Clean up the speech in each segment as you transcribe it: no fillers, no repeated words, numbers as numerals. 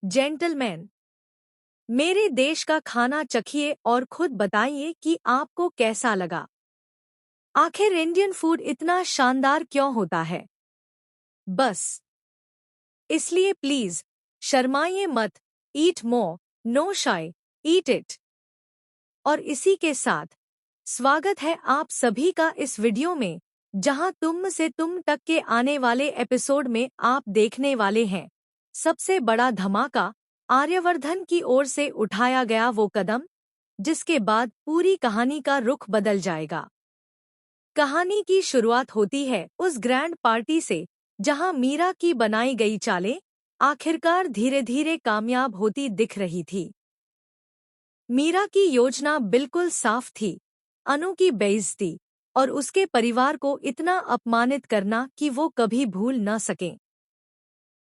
Gentleman, मेरे देश का खाना चखिए और खुद बताइए कि आपको कैसा लगा। आखिर इंडियन फूड इतना शानदार क्यों होता है? बस इसलिए प्लीज शर्माइए मत। ईट मोर, नो शाय, ईट इट। और इसी के साथ स्वागत है आप सभी का इस वीडियो में, जहां तुम से तुम तक के आने वाले एपिसोड में आप देखने वाले हैं सबसे बड़ा धमाका, आर्यवर्धन की ओर से उठाया गया वो कदम जिसके बाद पूरी कहानी का रुख बदल जाएगा। कहानी की शुरुआत होती है उस ग्रैंड पार्टी से जहां मीरा की बनाई गई चालें आखिरकार धीरे धीरे कामयाब होती दिख रही थी। मीरा की योजना बिल्कुल साफ थी, अनु की बेइज्जती और उसके परिवार को इतना अपमानित करना कि वो कभी भूल न सकें।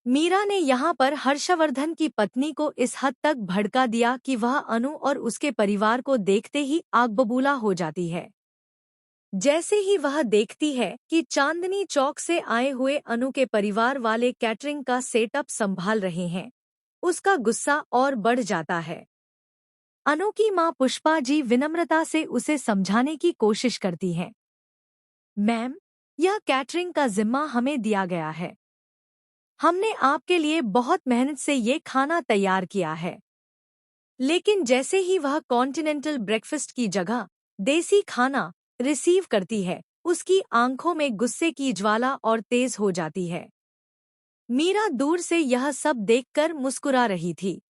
मीरा ने यहाँ पर हर्षवर्धन की पत्नी को इस हद तक भड़का दिया कि वह अनु और उसके परिवार को देखते ही आग बबूला हो जाती है। जैसे ही वह देखती है कि चांदनी चौक से आए हुए अनु के परिवार वाले कैटरिंग का सेटअप संभाल रहे हैं, उसका गुस्सा और बढ़ जाता है। अनु की मां पुष्पा जी विनम्रता से उसे समझाने की कोशिश करती हैं। मैम, यह कैटरिंग का जिम्मा हमें दिया गया है। हमने आपके लिए बहुत मेहनत से ये खाना तैयार किया है। लेकिन जैसे ही वह कॉन्टिनेंटल ब्रेकफास्ट की जगह देसी खाना रिसीव करती है, उसकी आंखों में गुस्से की ज्वाला और तेज हो जाती है। मीरा दूर से यह सब देखकर मुस्कुरा रही थी।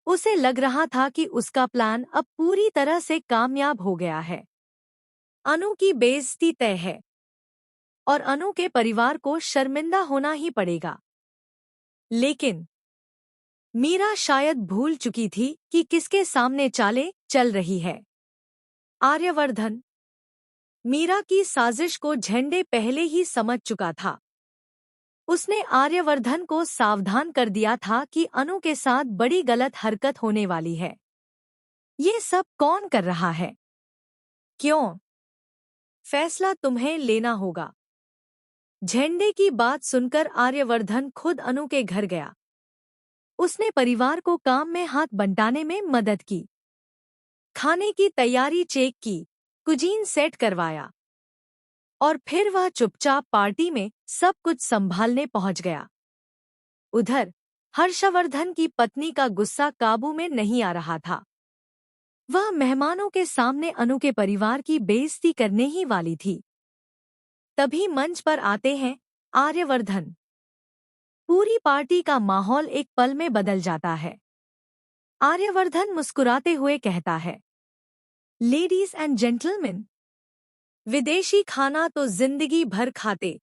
उसे लग रहा था कि उसका प्लान अब पूरी तरह से कामयाब हो गया है। अनु की बेइज्जती तय है और अनु के परिवार को शर्मिंदा होना ही पड़ेगा। लेकिन मीरा शायद भूल चुकी थी कि किसके सामने चालें चल रही है। आर्यवर्धन मीरा की साजिश को झंडे पहले ही समझ चुका था। उसने आर्यवर्धन को सावधान कर दिया था कि अनु के साथ बड़ी गलत हरकत होने वाली है। ये सब कौन कर रहा है? क्यों? फैसला तुम्हें लेना होगा। झंडे की बात सुनकर आर्यवर्धन खुद अनु के घर गया। उसने परिवार को काम में हाथ बंटाने में मदद की, खाने की तैयारी चेक की, कुजीन सेट करवाया और फिर वह चुपचाप पार्टी में सब कुछ संभालने पहुंच गया। उधर हर्षवर्धन की पत्नी का गुस्सा काबू में नहीं आ रहा था। वह मेहमानों के सामने अनु के परिवार की बेइज्जती करने ही वाली थी। तभी मंच पर आते हैं आर्यवर्धन। पूरी पार्टी का माहौल एक पल में बदल जाता है। आर्यवर्धन मुस्कुराते हुए कहता है, लेडीज एंड जेंटलमैन, विदेशी खाना तो जिंदगी भर खाते